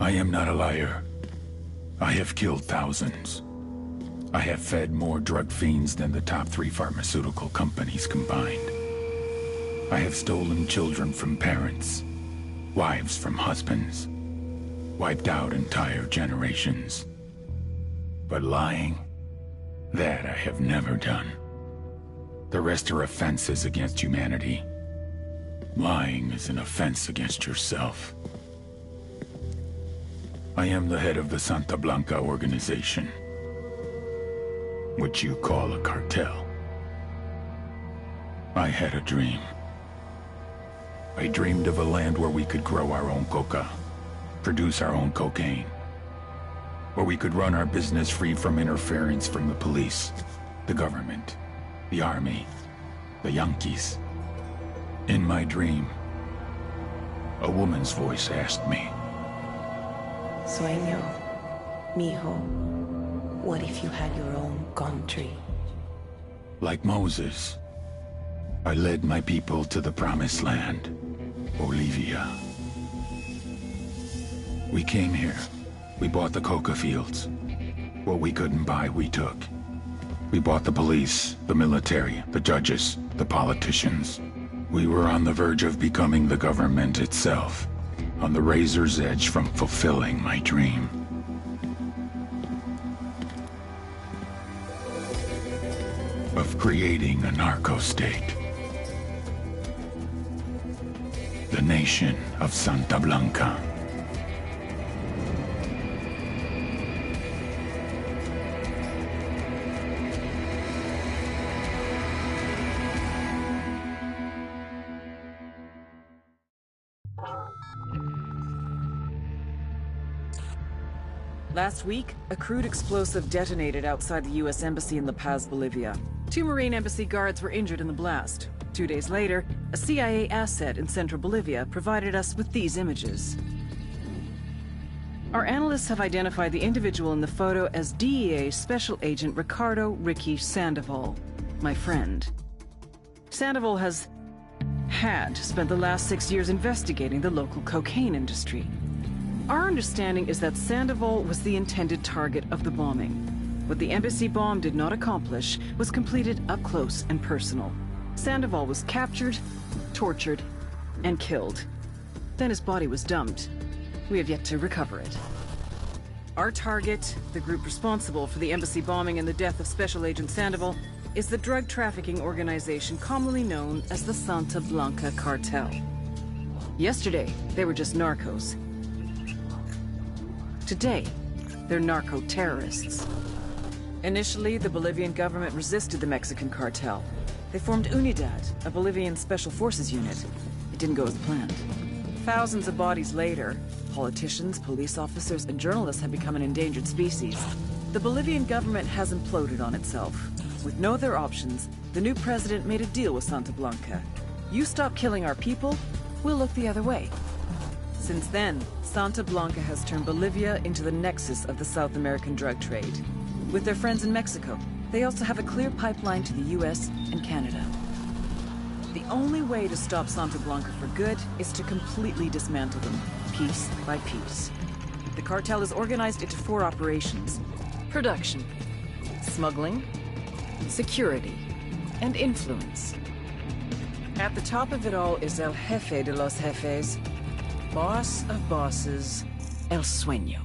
I am not a liar. I have killed thousands. I have fed more drug fiends than the top 3 pharmaceutical companies combined. I have stolen children from parents, wives from husbands, wiped out entire generations. But lying, that I have never done. The rest are offenses against humanity. Lying is an offense against yourself. I am the head of the Santa Blanca organization, which you call a cartel. I had a dream. I dreamed of a land where we could grow our own coca, produce our own cocaine, where we could run our business free from interference from the police, the government, the army, the Yankees. In my dream, a woman's voice asked me, Sueño, mijo, what if you had your own country? Like Moses, I led my people to the promised land, Bolivia. We came here. We bought the coca fields. What we couldn't buy, we took. We bought the police, the military, the judges, the politicians. We were on the verge of becoming the government itself, on the razor's edge from fulfilling my dream. Of creating a narco-state. The nation of Santa Blanca. Last week, a crude explosive detonated outside the U.S. Embassy in La Paz, Bolivia. 2 Marine Embassy guards were injured in the blast. 2 days later, a CIA asset in central Bolivia provided us with these images. Our analysts have identified the individual in the photo as DEA Special Agent Ricardo Ricky Sandoval, my friend. Sandoval had spent the last 6 years investigating the local cocaine industry. Our understanding is that Sandoval was the intended target of the bombing. What the embassy bomb did not accomplish was completed up close and personal. Sandoval was captured, tortured, and killed. Then his body was dumped. We have yet to recover it. Our target, the group responsible for the embassy bombing and the death of Special Agent Sandoval, is the drug trafficking organization commonly known as the Santa Blanca Cartel. Yesterday, they were just narcos. Today, they're narco-terrorists. Initially, the Bolivian government resisted the Mexican cartel. They formed Unidad, a Bolivian special forces unit. It didn't go as planned. Thousands of bodies later, politicians, police officers, and journalists have become an endangered species. The Bolivian government has imploded on itself. With no other options, the new president made a deal with Santa Blanca. You stop killing our people, we'll look the other way. Since then, Santa Blanca has turned Bolivia into the nexus of the South American drug trade. With their friends in Mexico, they also have a clear pipeline to the US and Canada. The only way to stop Santa Blanca for good is to completely dismantle them, piece by piece. The cartel is organized into 4 operations: production, smuggling, security, and influence. At the top of it all is El Jefe de los Jefes, boss of bosses, El Sueño.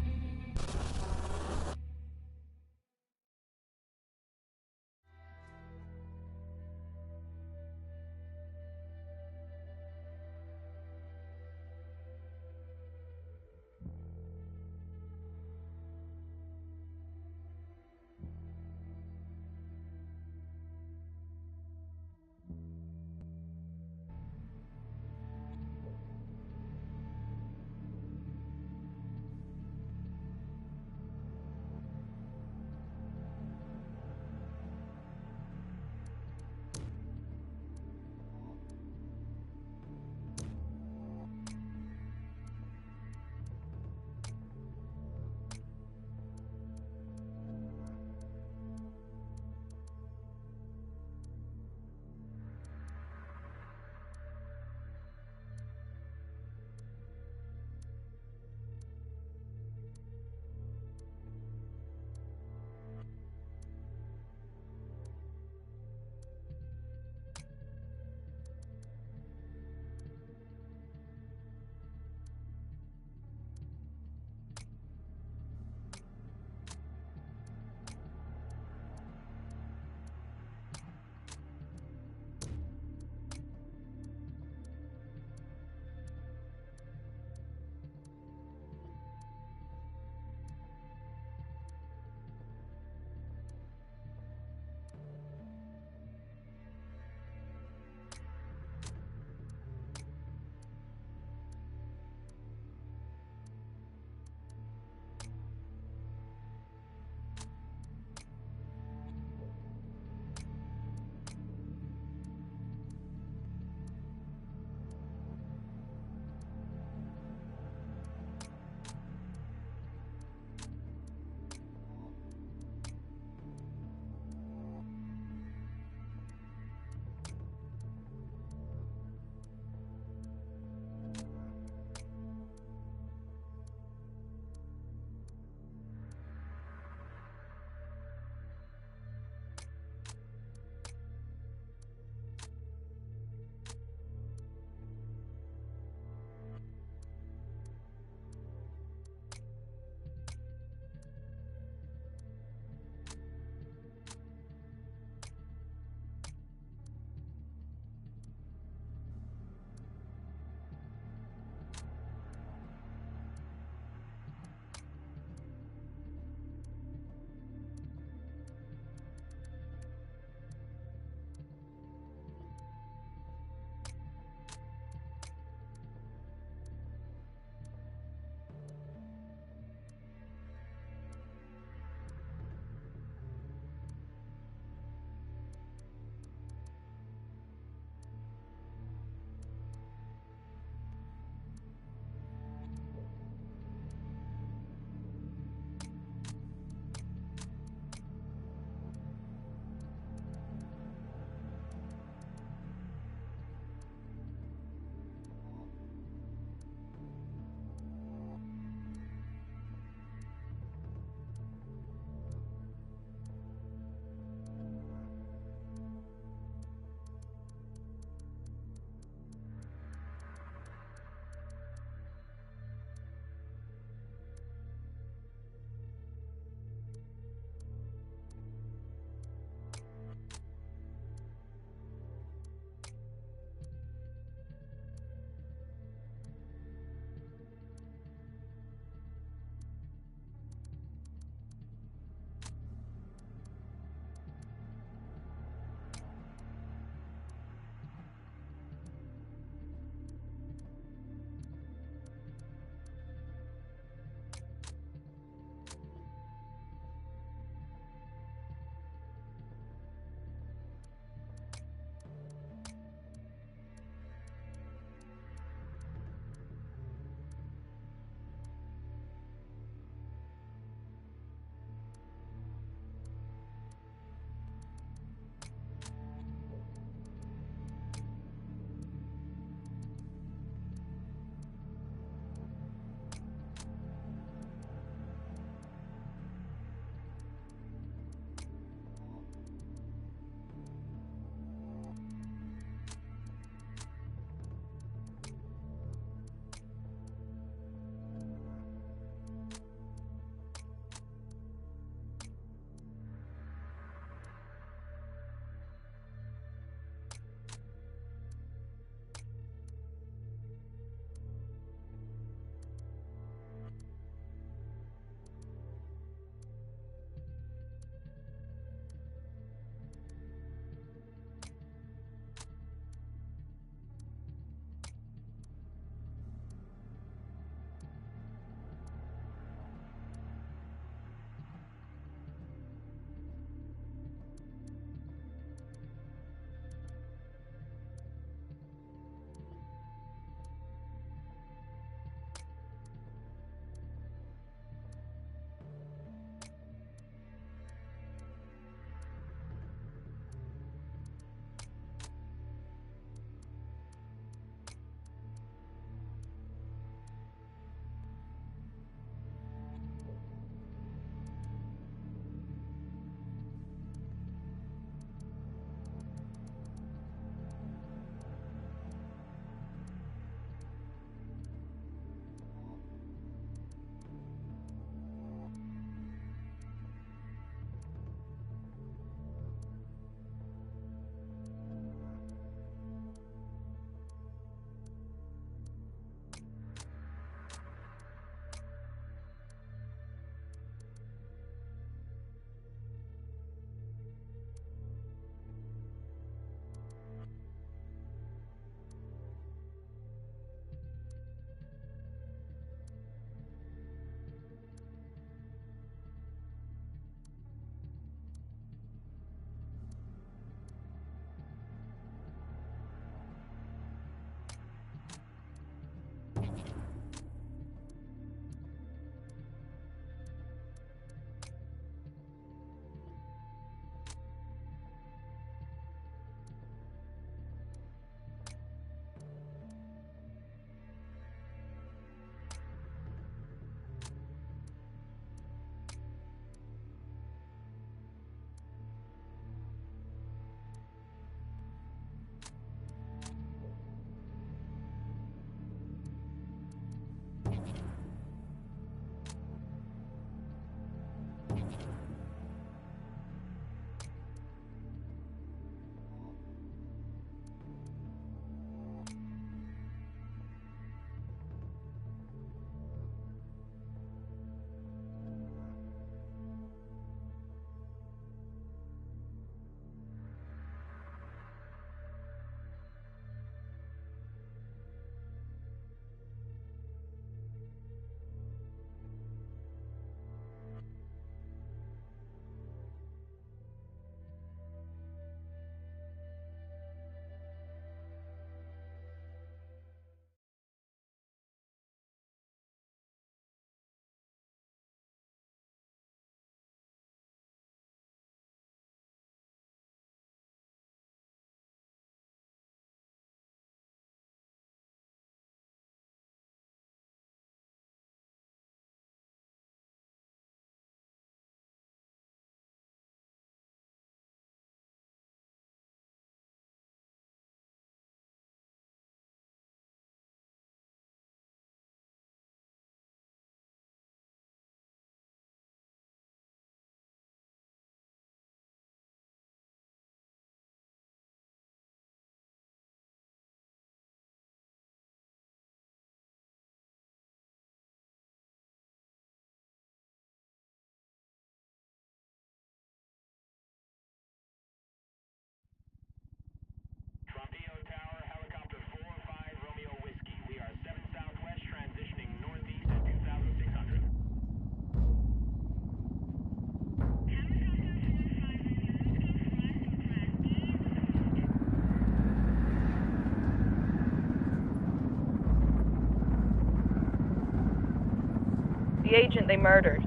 The agent they murdered.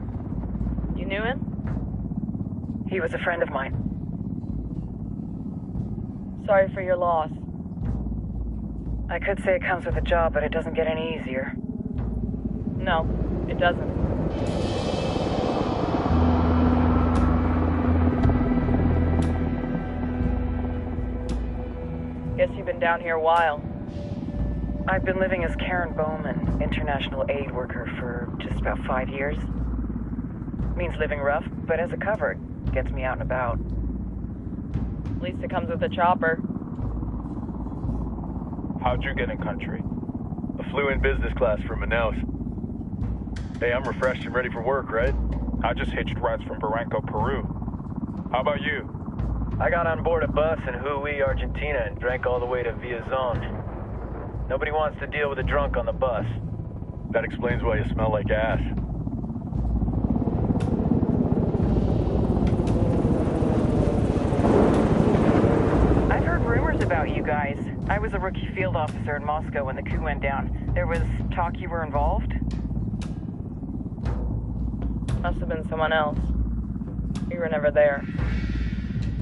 You knew him? He was a friend of mine. Sorry for your loss. I could say it comes with a job, but it doesn't get any easier. No, it doesn't. Guess you've been down here a while. I've been living as Karen Bowman, international aid worker, for just about 5 years. Means living rough, but as a cover, it gets me out and about. At least it comes with a chopper. How'd you get in country? I flew in business class from Manaus. Hey, I'm refreshed and ready for work, right? I just hitched rides from Barranco, Peru. How about you? I got on board a bus in Jujuy, Argentina, and drank all the way to Villazon. Nobody wants to deal with a drunk on the bus. That explains why you smell like ass. I've heard rumors about you guys. I was a rookie field officer in Moscow when the coup went down. There was talk you were involved? Must have been someone else. We were never there.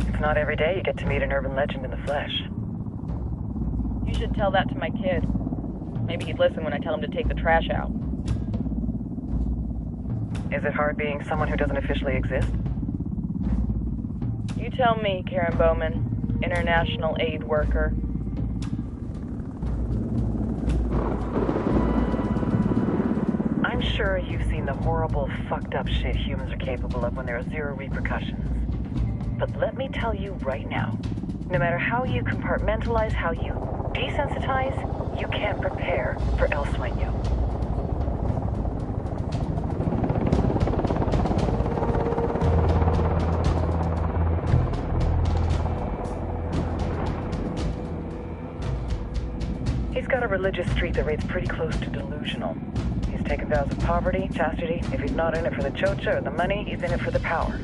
It's not every day you get to meet an urban legend in the flesh. You should tell that to my kid. Maybe he'd listen when I tell him to take the trash out. Is it hard being someone who doesn't officially exist? You tell me, Karen Bowman, international aid worker. I'm sure you've seen the horrible, fucked up shit humans are capable of when there are zero repercussions. But let me tell you right now, no matter how you compartmentalize, how you desensitize, you can't prepare for El Sueño. He's got a religious streak that rates pretty close to delusional. He's taken vows of poverty, chastity. If he's not in it for the chocha or the money, he's in it for the power.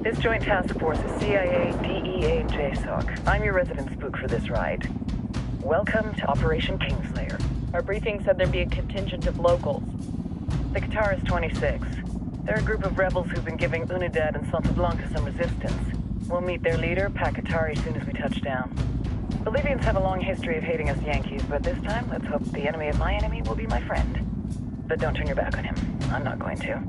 This joint task force is CIA, DEA, and JSOC. I'm your resident spook for this ride. Welcome to Operation Kingslayer. Our briefing said there'd be a contingent of locals. The Qatar is 26. They're a group of rebels who've been giving Unidad and Santa Blanca some resistance. We'll meet their leader, Pakatari, as soon as we touch down. Bolivians have a long history of hating us Yankees, but this time, let's hope the enemy of my enemy will be my friend. But don't turn your back on him. I'm not going to.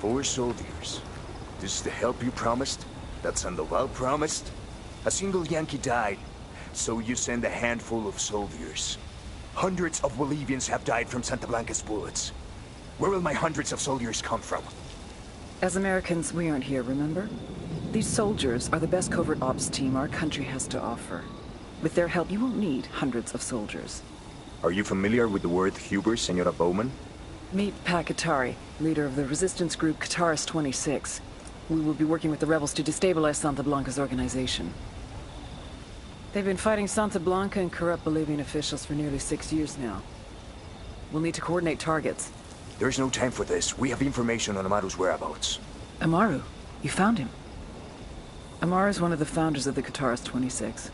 Four soldiers. This is the help you promised? That Sandoval promised? A single Yankee died, so you send a handful of soldiers. Hundreds of Bolivians have died from Santa Blanca's bullets. Where will my hundreds of soldiers come from? As Americans, we aren't here, remember? These soldiers are the best covert ops team our country has to offer. With their help, you won't need hundreds of soldiers. Are you familiar with the word Huber, Senora Bowman? Meet Pakatari, leader of the resistance group Qatar's 26. We will be working with the rebels to destabilize Santa Blanca's organization. They've been fighting Santa Blanca and corrupt Bolivian officials for nearly 6 years now. We'll need to coordinate targets. There's no time for this. We have information on Amaru's whereabouts. Amaru? You found him? Amaru is one of the founders of the Qatar's 26.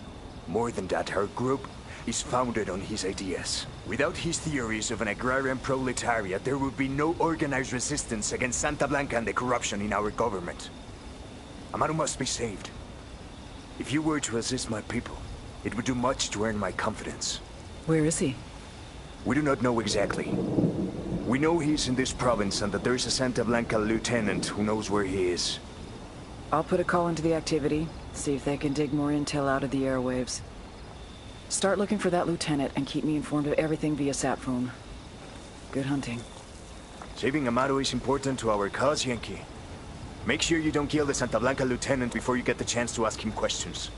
More than that, her group is founded on his ideas. Without his theories of an agrarian proletariat, there would be no organized resistance against Santa Blanca and the corruption in our government. Amaru must be saved. If you were to assist my people, it would do much to earn my confidence. Where is he? We do not know exactly. We know he's in this province and that there's a Santa Blanca lieutenant who knows where he is. I'll put a call into the activity, see if they can dig more intel out of the airwaves. Start looking for that lieutenant and keep me informed of everything via sat phone. Good hunting. Saving Amaru is important to our cause, Yankee. Make sure you don't kill the Santa Blanca lieutenant before you get the chance to ask him questions.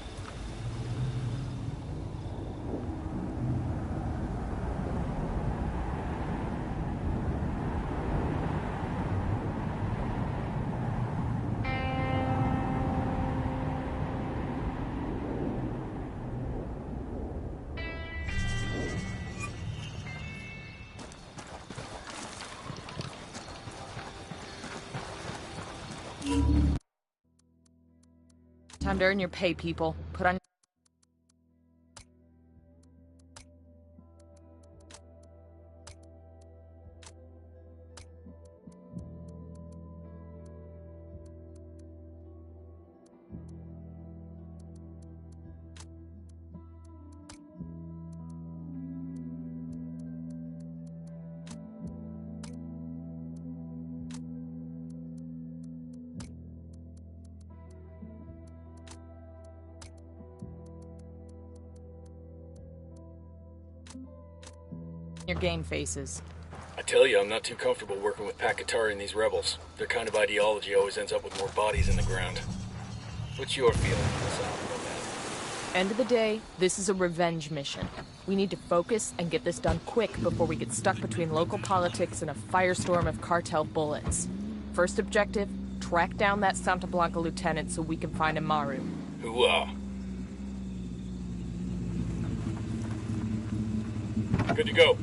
Time to earn your pay, people. Put on... your game faces. I tell you, I'm not too comfortable working with Pakatari and these rebels. Their kind of ideology always ends up with more bodies in the ground. What's your feeling on this out, End of the day, this is a revenge mission. We need to focus and get this done quick before we get stuck between local politics and a firestorm of cartel bullets. First objective, track down that Santa Blanca lieutenant so we can find Amaru. Hooah. Good to go.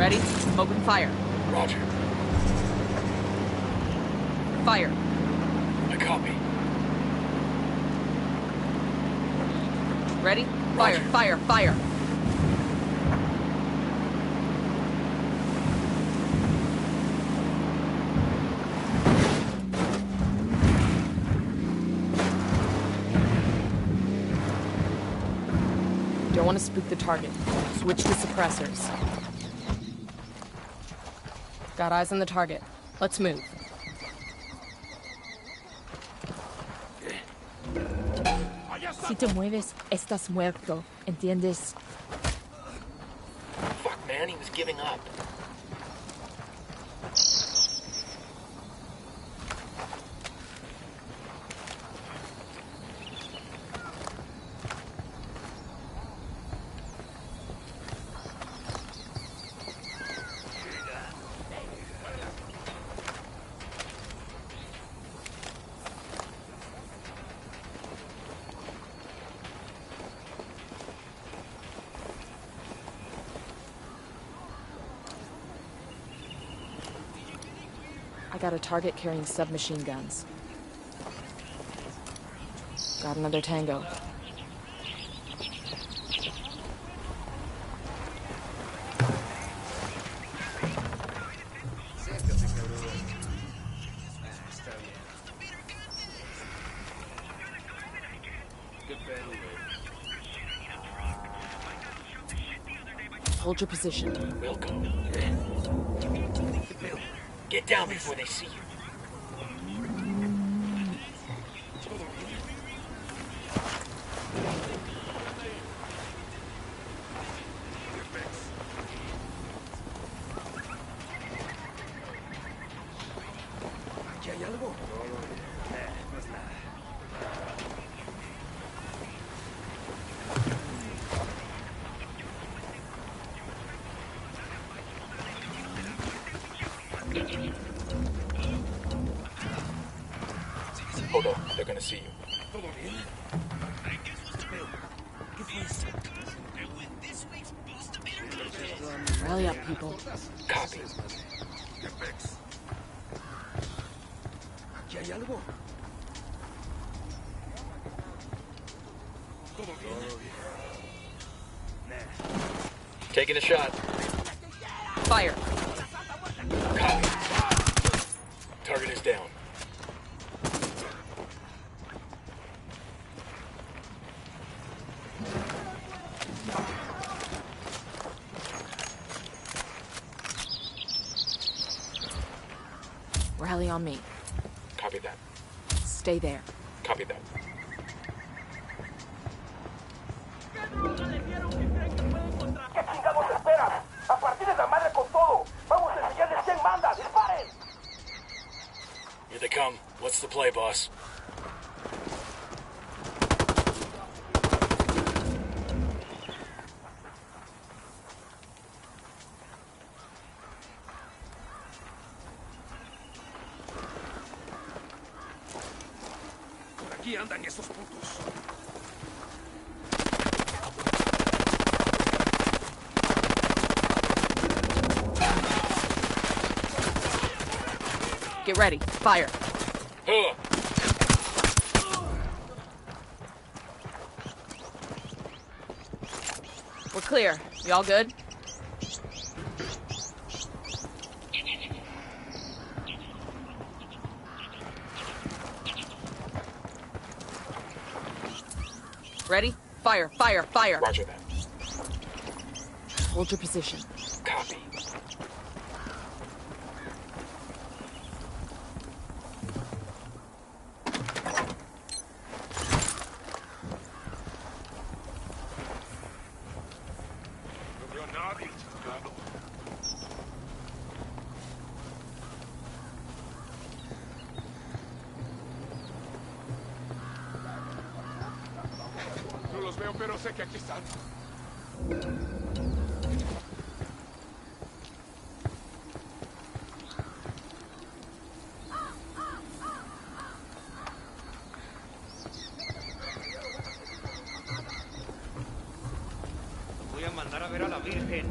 Ready? Open fire. Roger. Fire. I copy. Ready? Fire, Roger. fire, fire. Don't want to spook the target. Switch to suppressors. Got eyes on the target. Let's move. Si te mueves, estás muerto. ¿Entiendes? Fuck, man, he was giving up. I got a target carrying submachine guns. Got another tango. Hold your position. We'll go. Get down before they see you. Hold on, they're gonna see you. Rally up, people. Copy. Taking a shot. Fire. Copy. Target is down. Rally on me. Copy that. Stay there. Copy that. Here they come. What's the play, boss? Aquí andan esos putos. Get ready. Fire. We're clear. Y'all good? Ready? Fire, fire, fire. Roger that. Hold your position. Copy. No veo a nadie, chingado. No los veo, pero sé que aquí están. Voy a mandar a ver a la Virgen.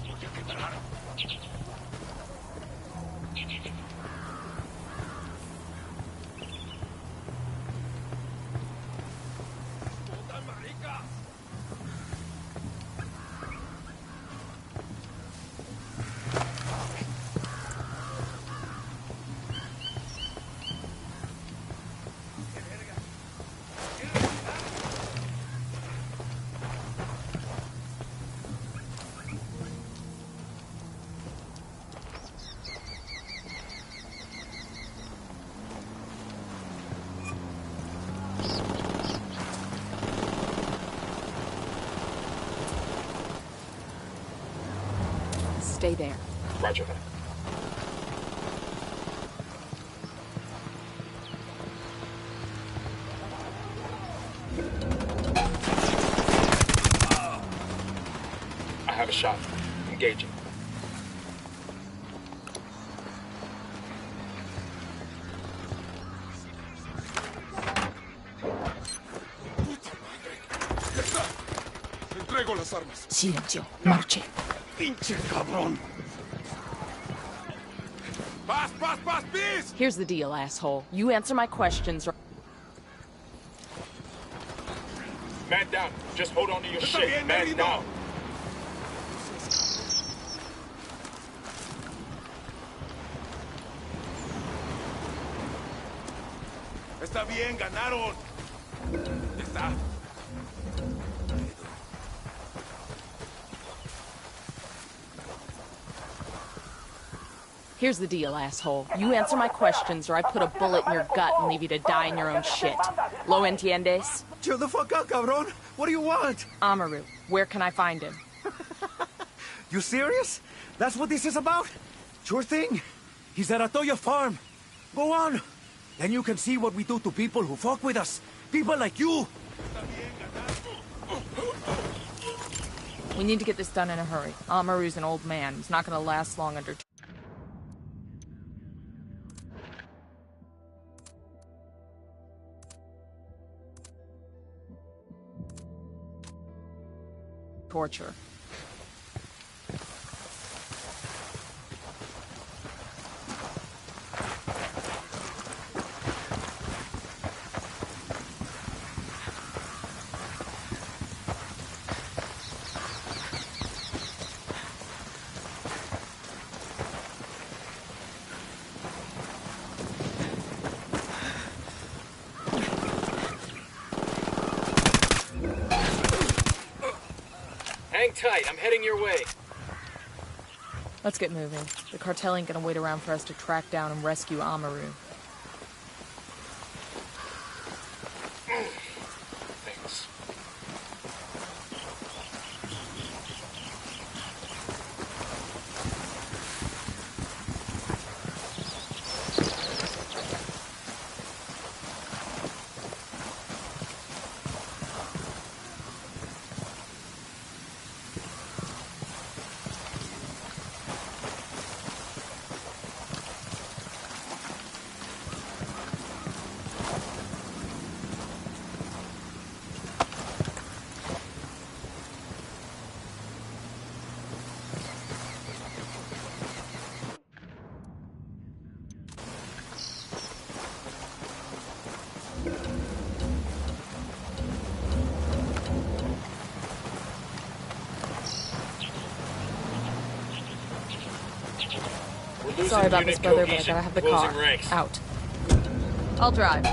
Voy a quebrar. ¡Puta marica! Stay there. Roger that. I have a shot. Engaging. ¡Ya está! ¡Te entrego las armas! Silencio. Marche. ¡Pinche cabrón! ¡Paz, paz, paz, peace! Here's the deal, asshole. You answer my questions or... Man down. Just hold on to your Está shit. bien, Man Merino. down. Está bien, ganaron. Ya está. Here's the deal, asshole. You answer my questions or I put a bullet in your gut and leave you to die in your own shit. Lo entiendes? Chill the fuck out, cabron. What do you want? Amaru, where can I find him? You serious? That's what this is about? Sure thing. He's at Atoya Farm. Go on. Then you can see what we do to people who fuck with us. People like you. We need to get this done in a hurry. Amaru's an old man. He's not gonna last long under... torture. Hang tight, I'm heading your way. Let's get moving. The cartel ain't gonna wait around for us to track down and rescue Amaru. Thanks. Sorry about this, brother, but I gotta have the car. Ranks. Out. I'll drive.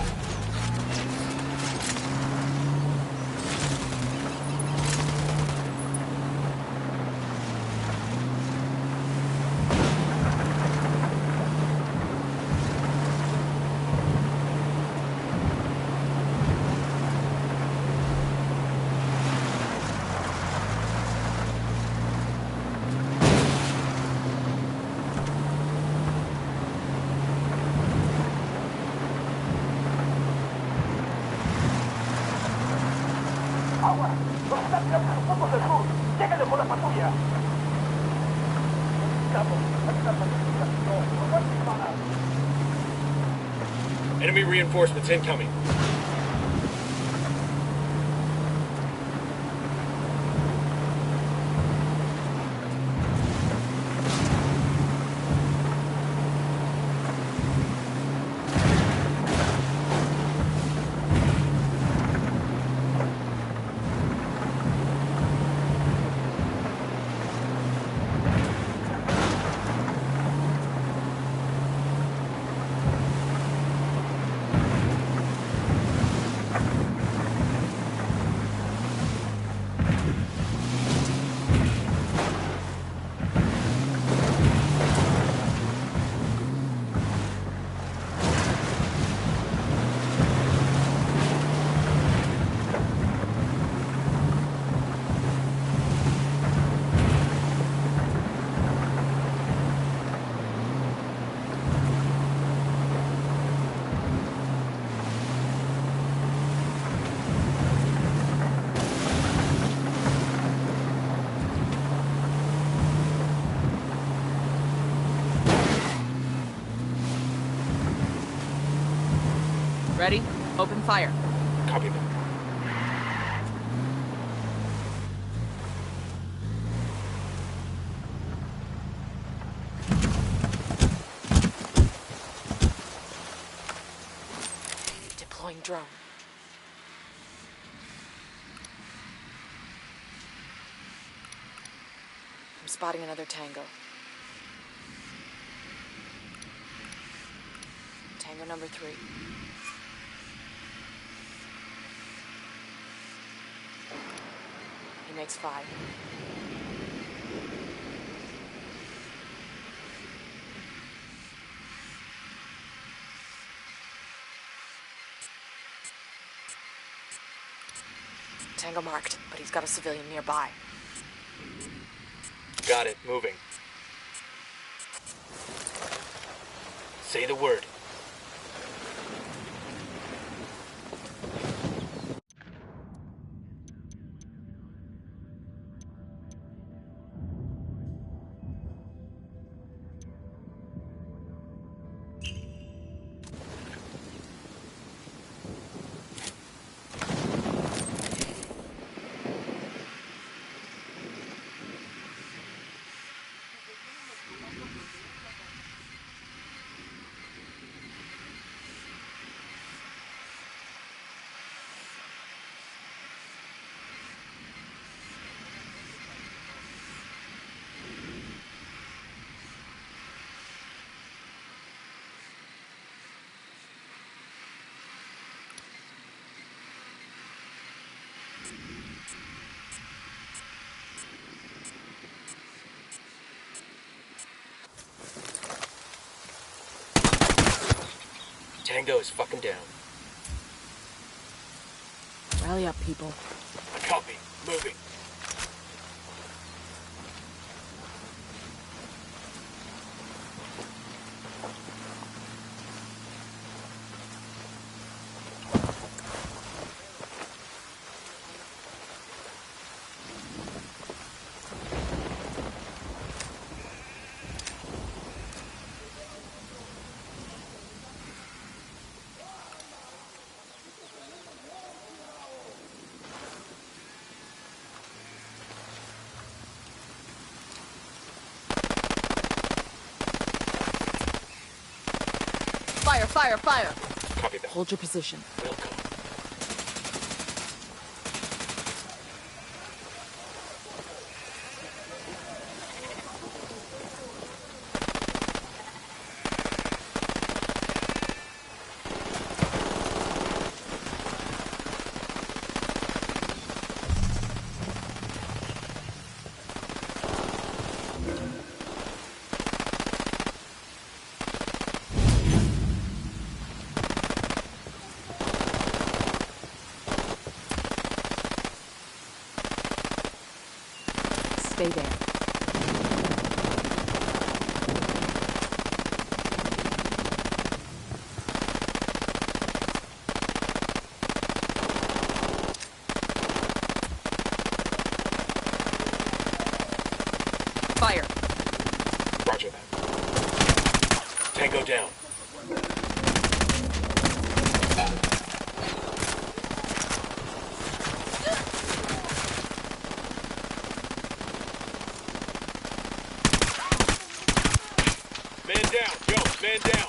Enemy reinforcements incoming. Ready? Open fire. Copy that. Deploying drone. I'm spotting another tango. Tango number 3. He makes 5. Tango marked, but he's got a civilian nearby. Got it, moving. Say the word. Tango is fucking down. Rally up, people. Copy. Moving. Fire, fire, fire! Copy that. Hold your position. We'll go. Stay there. Fire. Roger that. Tango down. Man down, Joe, man down.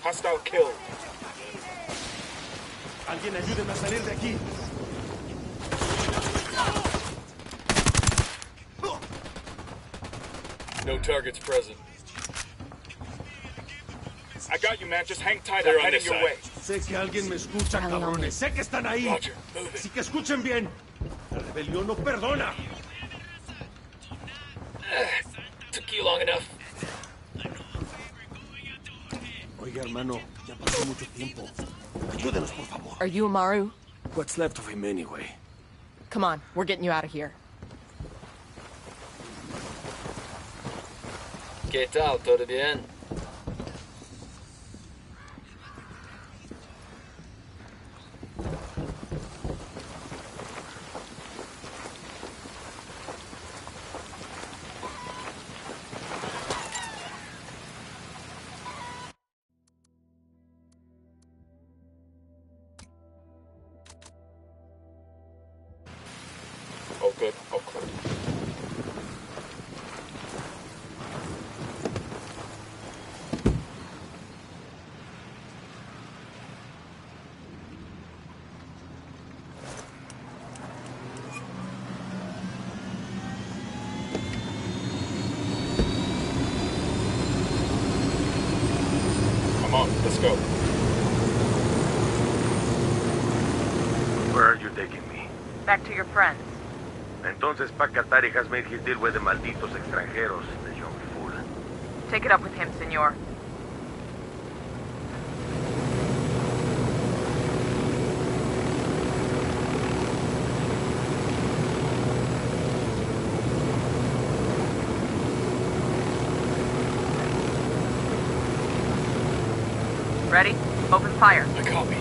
Hostile killed. Alguien ayúdeme a salir de aquí. No targets present. I got you, man. Just hang tight. They're I'm on heading this your side. way. Sé que alguien me escucha, cabrones. Sé que están ahí. Roger, move it. Así que escuchen bien. La rebelión no perdona. Took you long enough. Oiga, hermano, ya pasó mucho tiempo. Ayúdenos, por favor. Are you Amaru? What's left of him anyway? Come on, we're getting you out of here. ¿Qué tal? ¿Todo bien? Oh, good. Oh, clear. Come on, let's go. Where are you taking me? Back to your friends. Entonces, Pacatari has made his deal with the malditos extranjeros, the young fool. Take it up with him, senor. Ready? Open fire. I copy.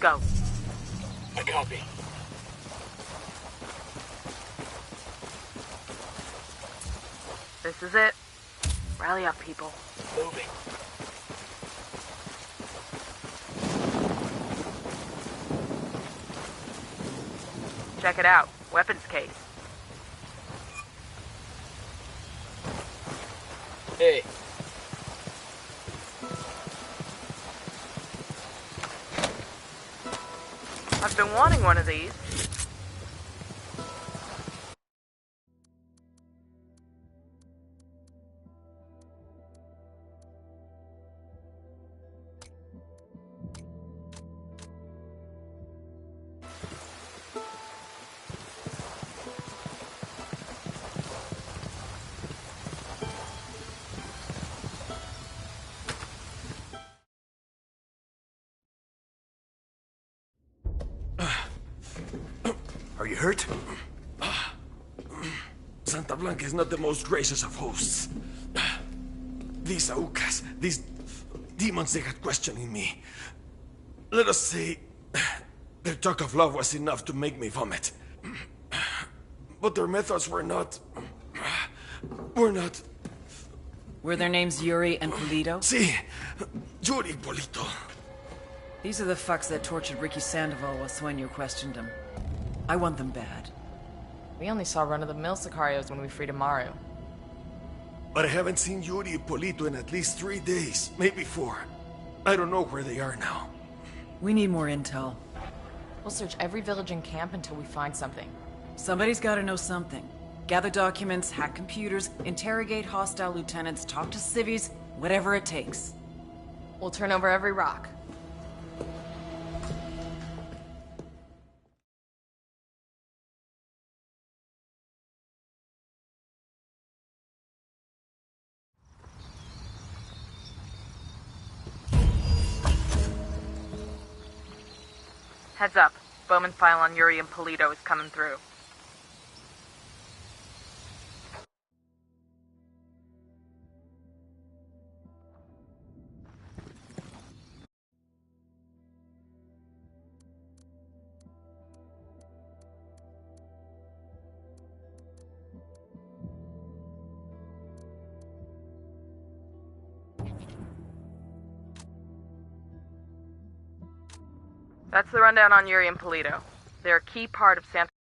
Go. I copy. This is it. Rally up, people. Moving. Check it out. Weapons case. Hey. I've been wanting one of these. Are you hurt? Santa Blanca is not the most gracious of hosts. These Aucas, these demons they had questioning me. Let us say, their talk of love was enough to make me vomit. But their methods were not... Were their names Yuri and Polito? Si, Yuri Polito. These are the fucks that tortured Ricky Sandoval while Sueño questioned him. I want them bad. We only saw run-of-the-mill Sicarios when we freed Amaru. But I haven't seen Yuri and Polito in at least 3 days, maybe 4. I don't know where they are now. We need more intel. We'll search every village and camp until we find something. Somebody's gotta know something. Gather documents, hack computers, interrogate hostile lieutenants, talk to civvies, whatever it takes. We'll turn over every rock. Heads up. Bowman's file on Yuri and Polito is coming through. That's the rundown on Yuri and Polito. They're a key part of Santa's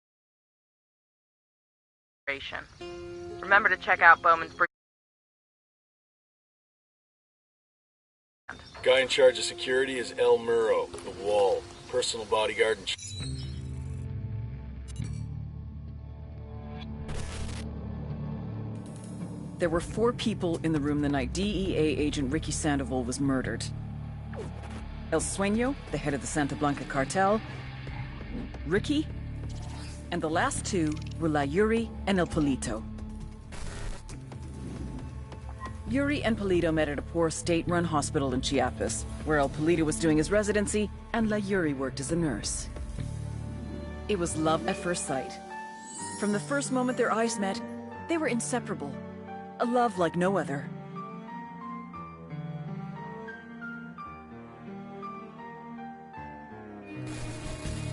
operation. Remember to check out Bowman's bridge. Guy in charge of security is El Muro, the Wall, personal bodyguard and... There were 4 people in the room the night DEA agent Ricky Sandoval was murdered. El Sueño, the head of the Santa Blanca cartel, Ricky, and the last 2 were La Yuri and El Polito. Yuri and Polito met at a poor state-run hospital in Chiapas, where El Polito was doing his residency and La Yuri worked as a nurse. It was love at first sight. From the first moment their eyes met, they were inseparable. A love like no other.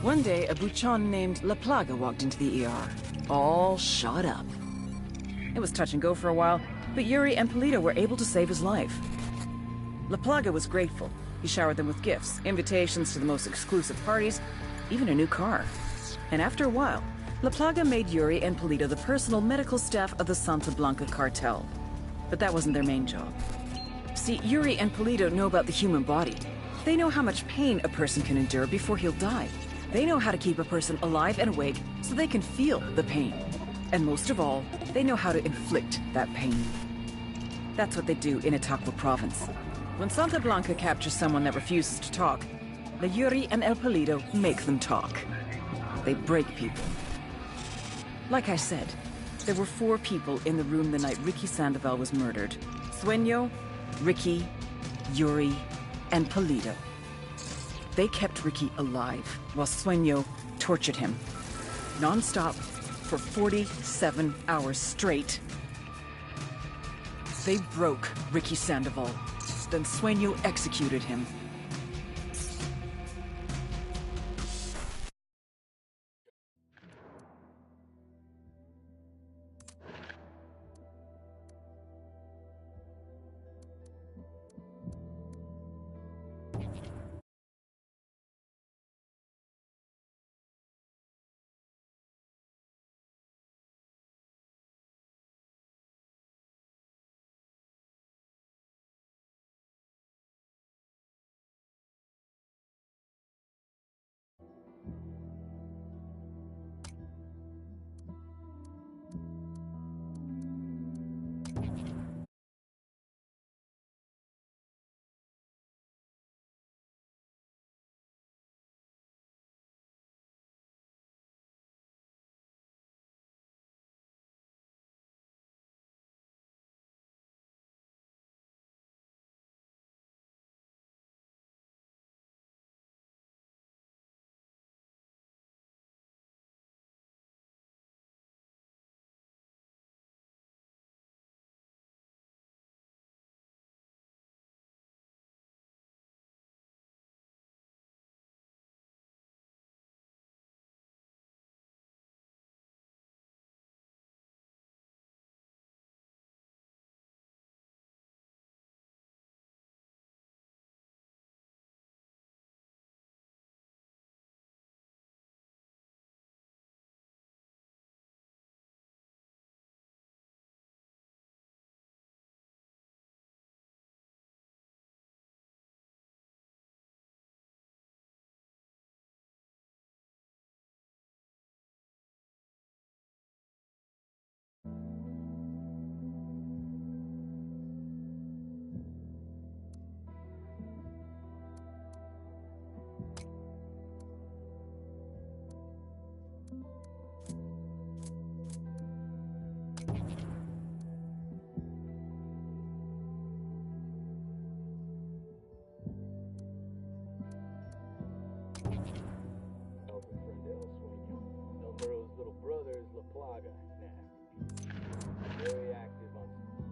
One day, a buchon named La Plaga walked into the ER, all shot up. It was touch and go for a while, but Yuri and Polito were able to save his life. La Plaga was grateful. He showered them with gifts, invitations to the most exclusive parties, even a new car. And after a while, La Plaga made Yuri and Polito the personal medical staff of the Santa Blanca cartel. But that wasn't their main job. See, Yuri and Polito know about the human body. They know how much pain a person can endure before he'll die. They know how to keep a person alive and awake so they can feel the pain. And most of all, they know how to inflict that pain. That's what they do in Itaqua province. When Santa Blanca captures someone that refuses to talk, the Yuri and El Polito make them talk. They break people. Like I said, there were 4 people in the room the night Ricky Sandoval was murdered. Sueño, Ricky, Yuri, and Polito. They kept Ricky alive, while Sueño tortured him. Non-stop, for 47 hours straight. They broke Ricky Sandoval. Then Sueño executed him.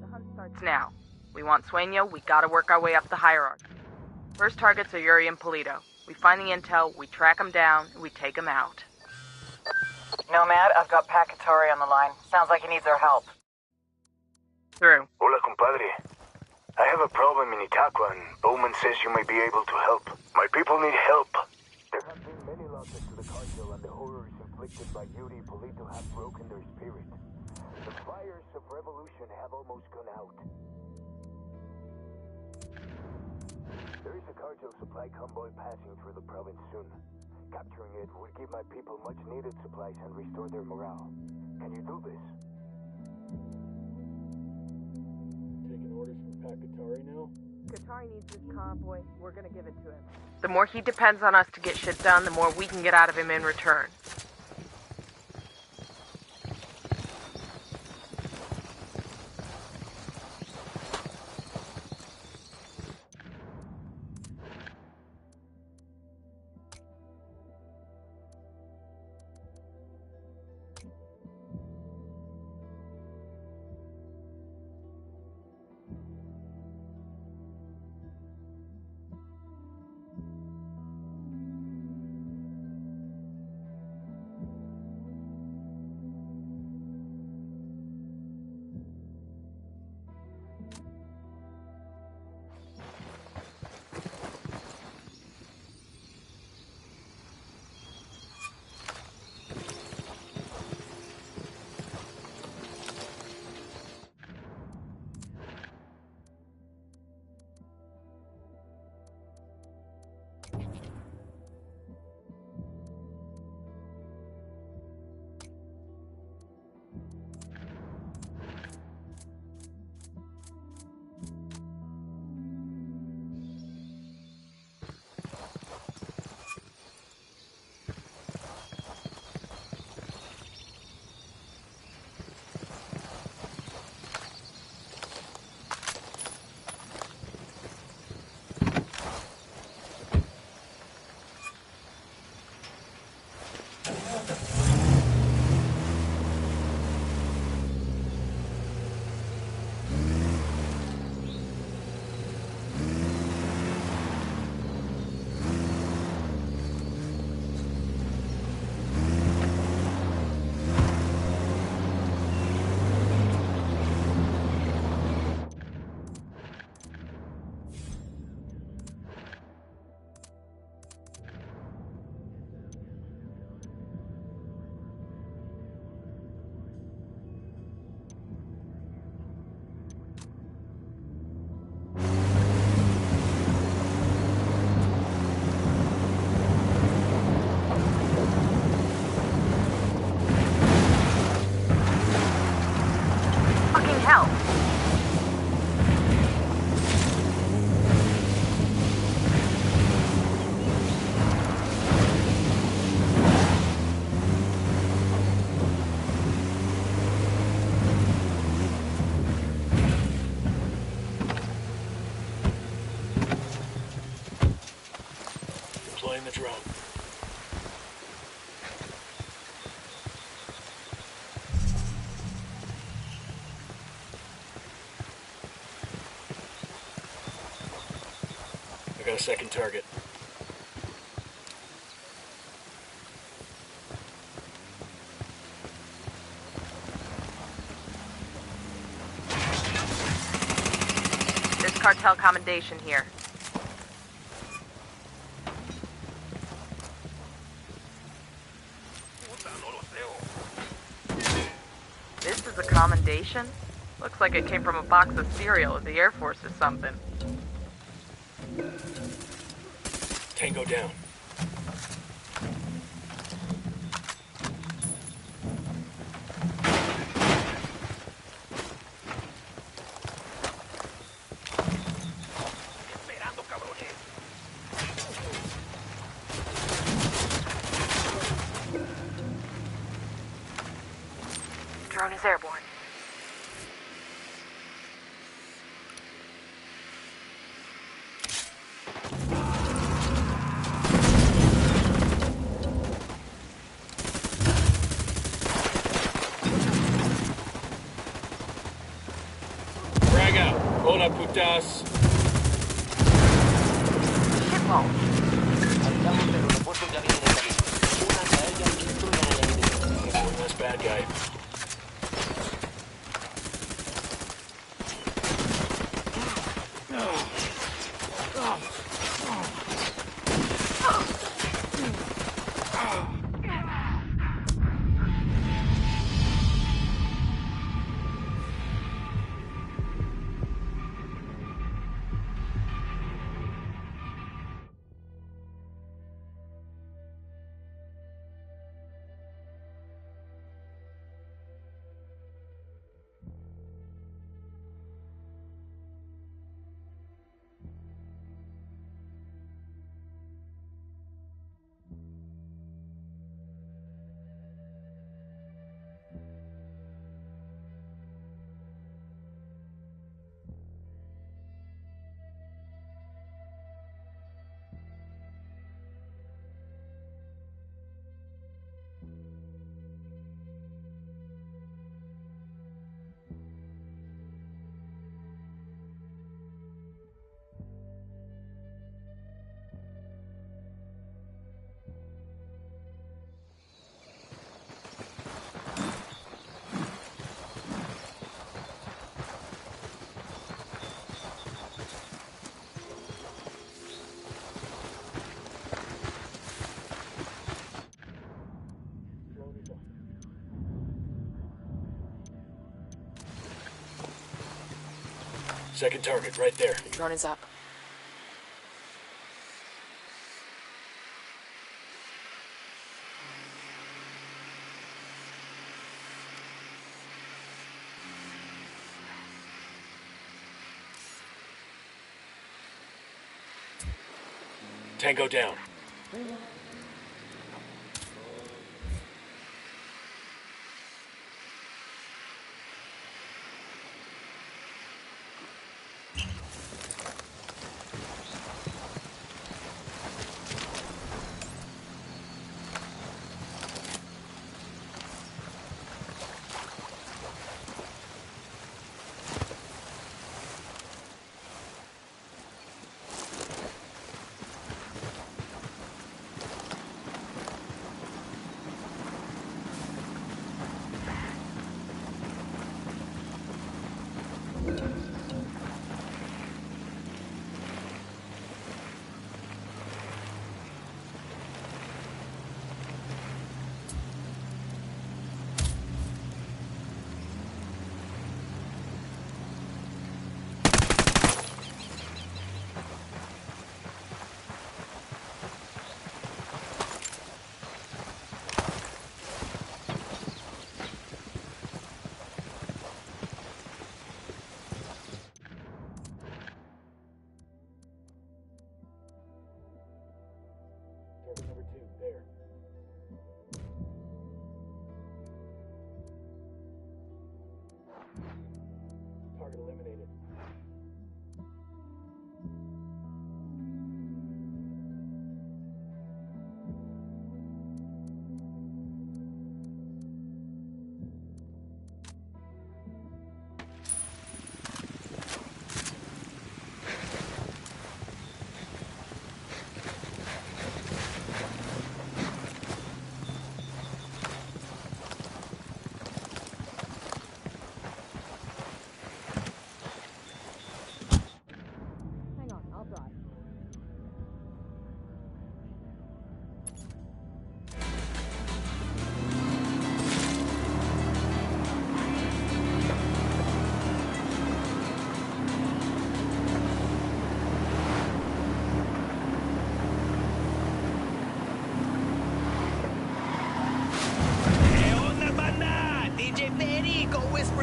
The hunt starts now. We want Sueño, we gotta work our way up the hierarchy. First targets are Yuri and Polito. We find the intel, we track them down, and we take them out. Nomad, I've got Pacatari on the line. Sounds like he needs our help. Through. Hola, compadre. I have a problem in Itaqua, and Bowman says you may be able to help. My people need help. There have been many losses to the cartel, and the horrors inflicted by Yuri and Polito have broken their spirit. The fires of revolution have almost gone out. There is a cartel supply convoy passing through the province soon. Capturing it would give my people much-needed supplies and restore their morale. Can you do this? Taking orders from Pacatari now? Katari needs this convoy. We're gonna give it to him. The more he depends on us to get shit done, the more we can get out of him in return. Deploying the drone. I got a second target. There's cartel commendation here. This is a commendation? Looks like it came from a box of cereal at the Air Force or something. Tango down. Drone is airborne. Frag out. Hola, putas. Hitball. One less bad guy. Second target, right there. Drone is up. Tango down.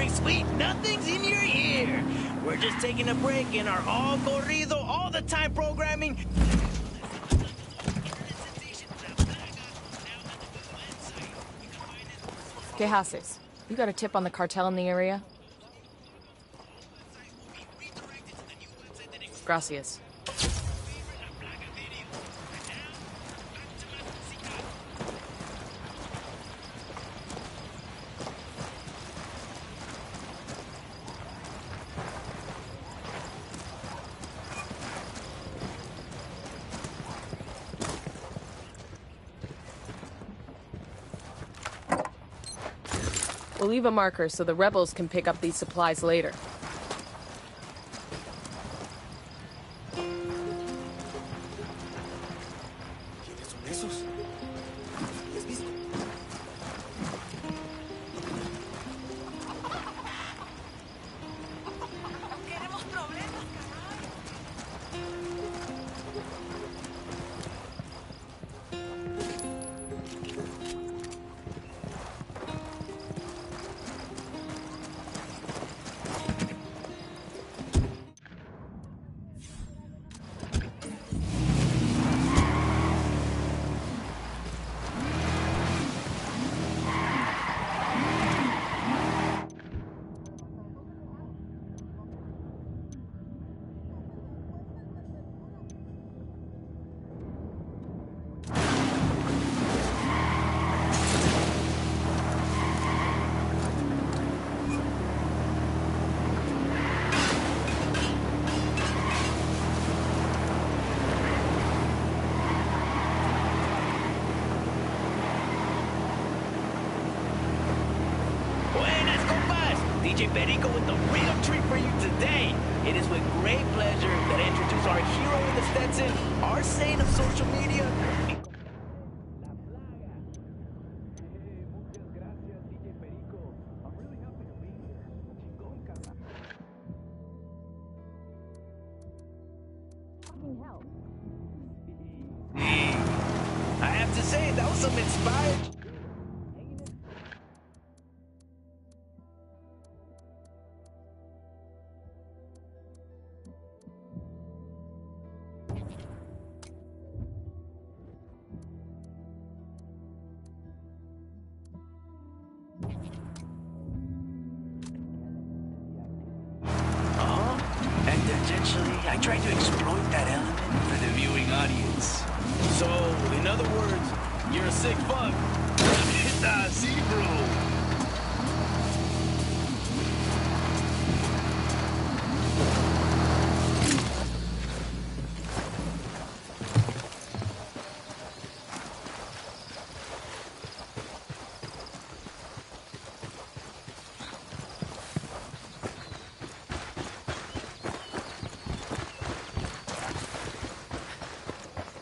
Sweet nothings in your ear. We're just taking a break in our all corrido, all the time programming. ¿Qué haces? You got a tip on the cartel in the area? Gracias. We'll leave a marker so the rebels can pick up these supplies later. DJ Perico with the real treat for you today. It is with great pleasure that I introduce our hero in the Stetson, our saint of social media. I have to say, that was some inspired... And tangentially, I try to exploit that element for the viewing audience. So, in other words, you're a sick fuck. Nah, see, bro.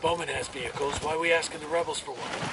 Bowman has vehicles. Why are we asking the rebels for one?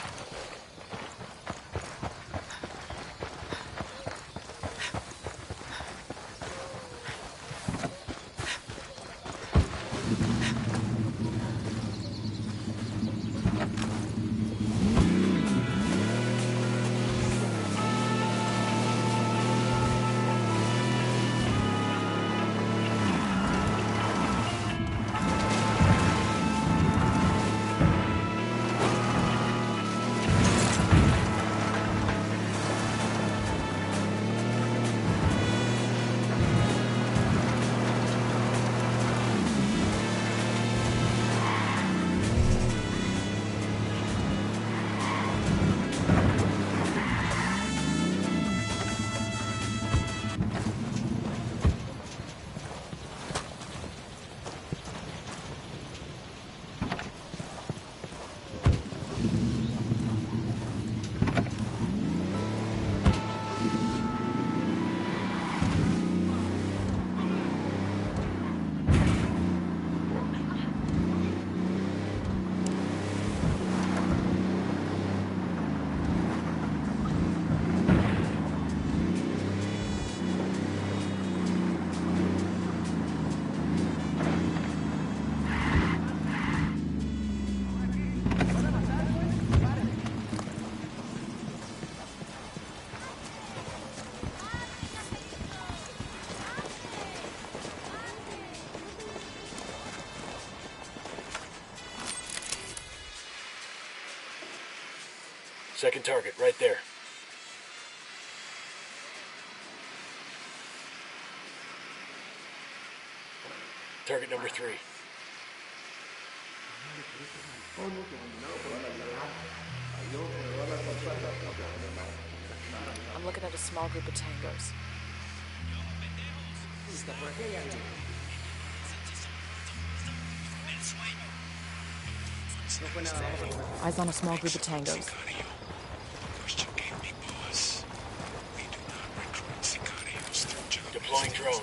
Second target, right there. Target number 3. I'm looking at a small group of tangos. Eyes on a small group of tangos. Deploying drone.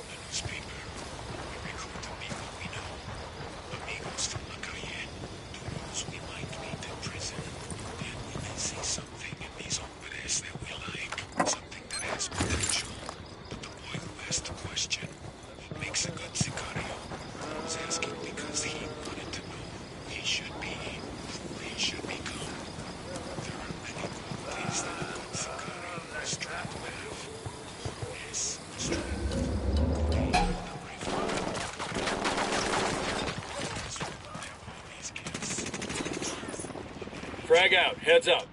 Frag out, heads up.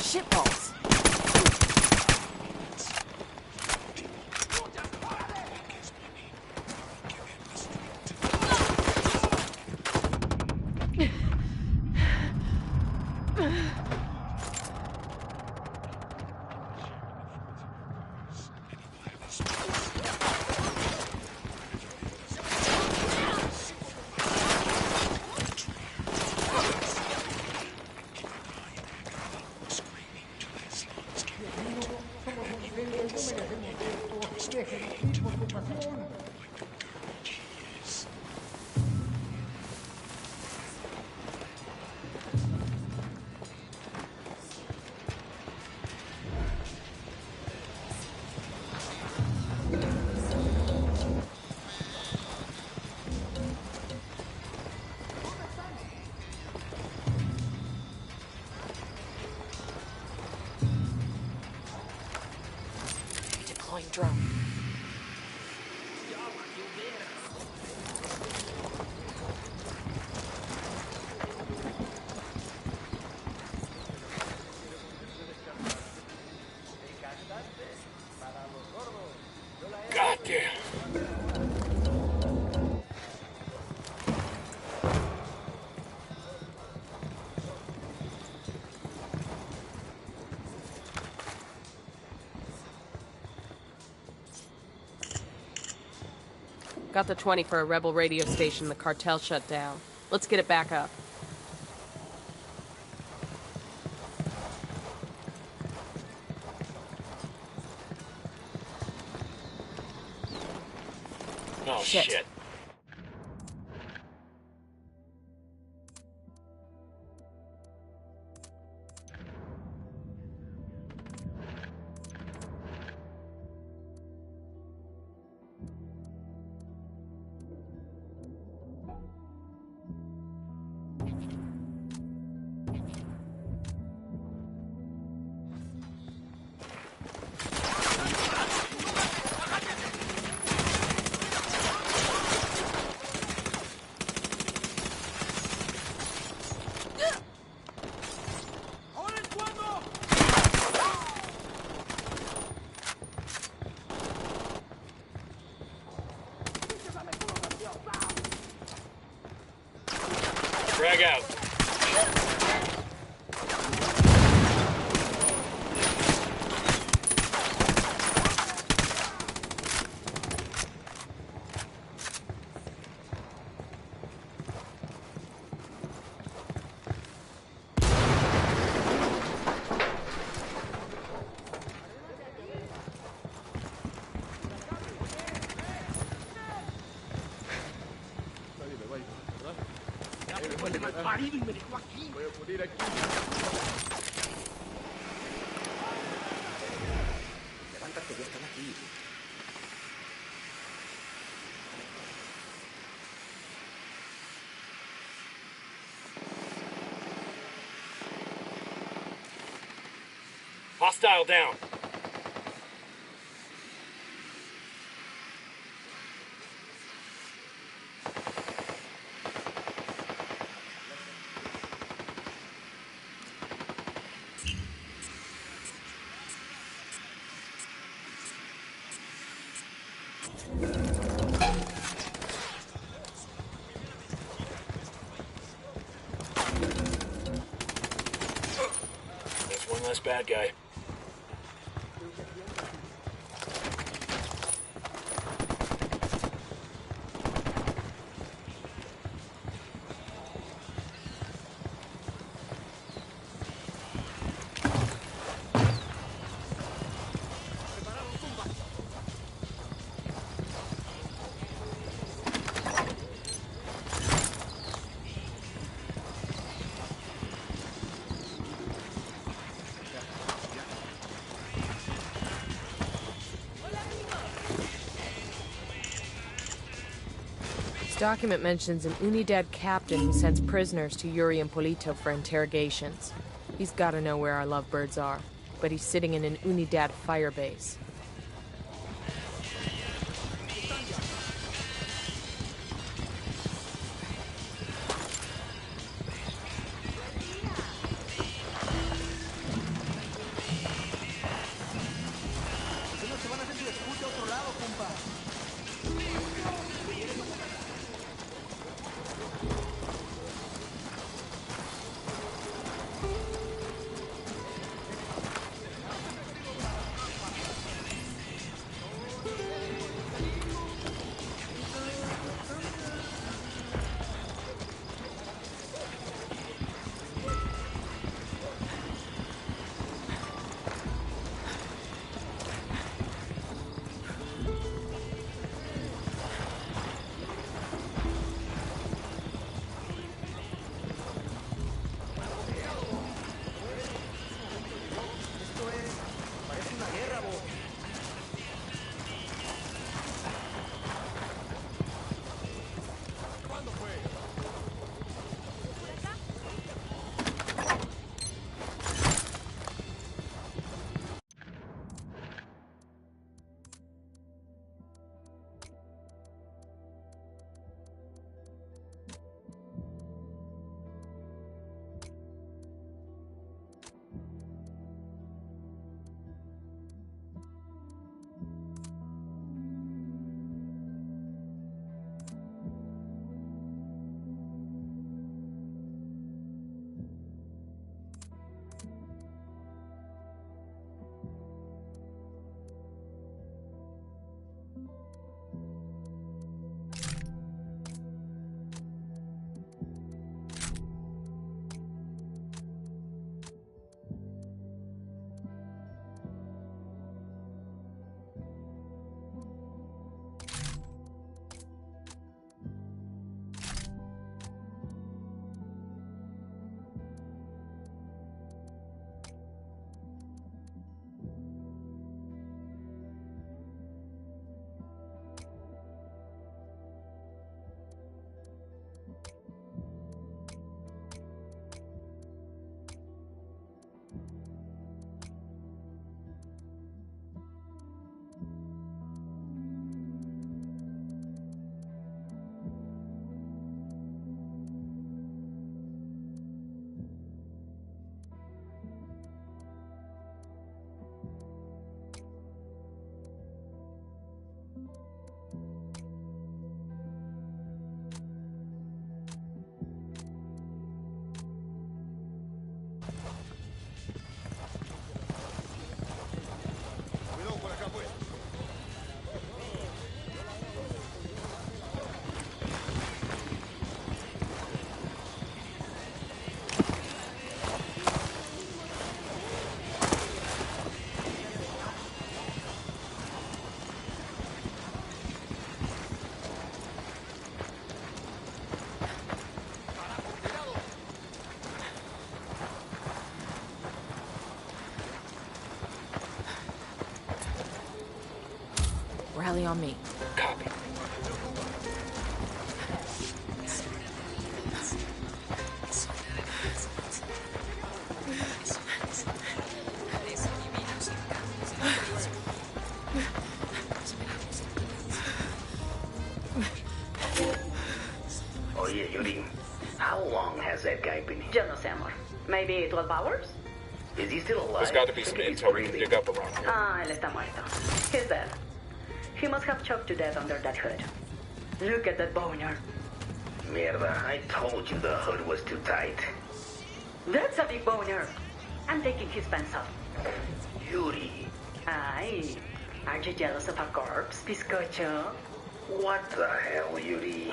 Shitballs. Deploying drone. God damn. Got the 20 for a rebel radio station the cartel shut down. Let's get it back up. Oh, shit. Frag out. Hostile down. There's one less bad guy. This document mentions an Unidad captain who sends prisoners to Yuri and Polito for interrogations. He's gotta know where our lovebirds are, but he's sitting in an Unidad firebase. Rally on me. Copy. Oye, Yuri, how long has that guy been here? Yo no sé, amor. Maybe 12 hours? Is he still alive? There's got to be some intel we can dig up around here. Ah, él está muerto. He's dead. He must have choked to death under that hood. Look at that boner. Mierda, I told you the hood was too tight. That's a big boner. I'm taking his pants off. Yuri. Aye. Aren't you jealous of a corpse, bizcocho? What the hell, Yuri?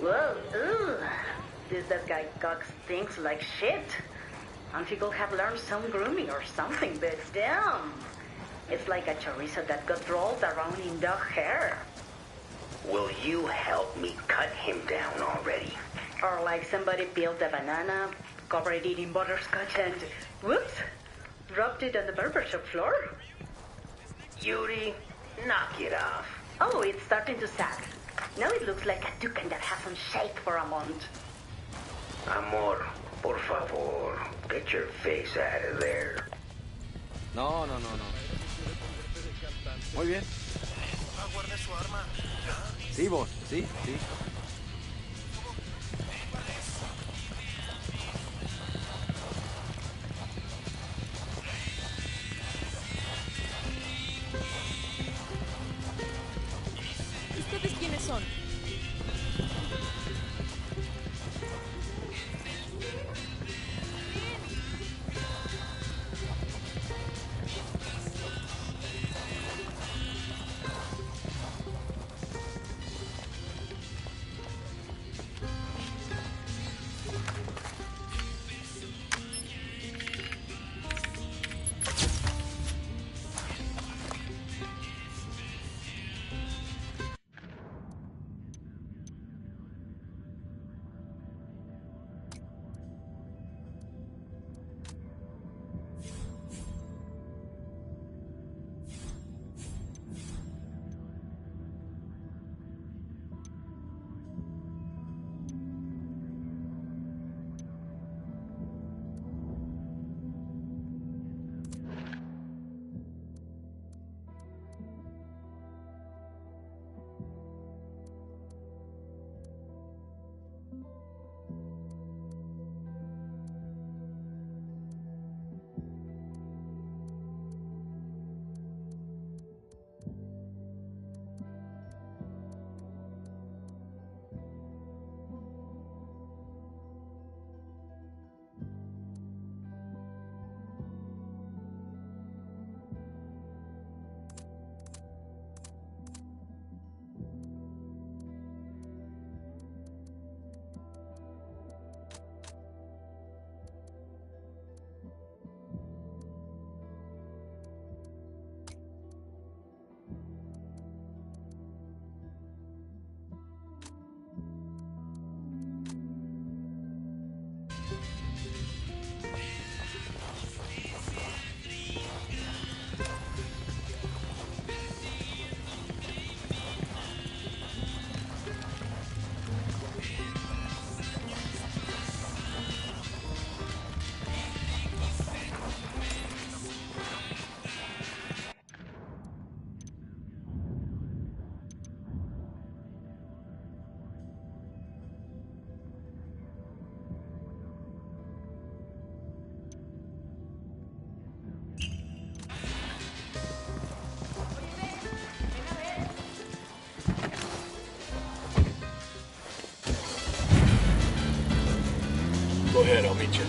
Whoa, ugh. That guy Cox stinks like shit. And he could have learned some grooming or something, but damn. It's like a chorizo that got rolled around in dog hair. Will you help me cut him down already? Or like somebody peeled a banana, covered it in butterscotch and, whoops, dropped it on the barbershop floor. Yuri, knock it off. Oh, it's starting to sag. Now it looks like a toucan that hasn't shaved for a month. Amor, por favor, get your face out of there. No. Muy bien. Sí, vos, sí. ¿Ustedes quiénes son? Go ahead, I'll meet you.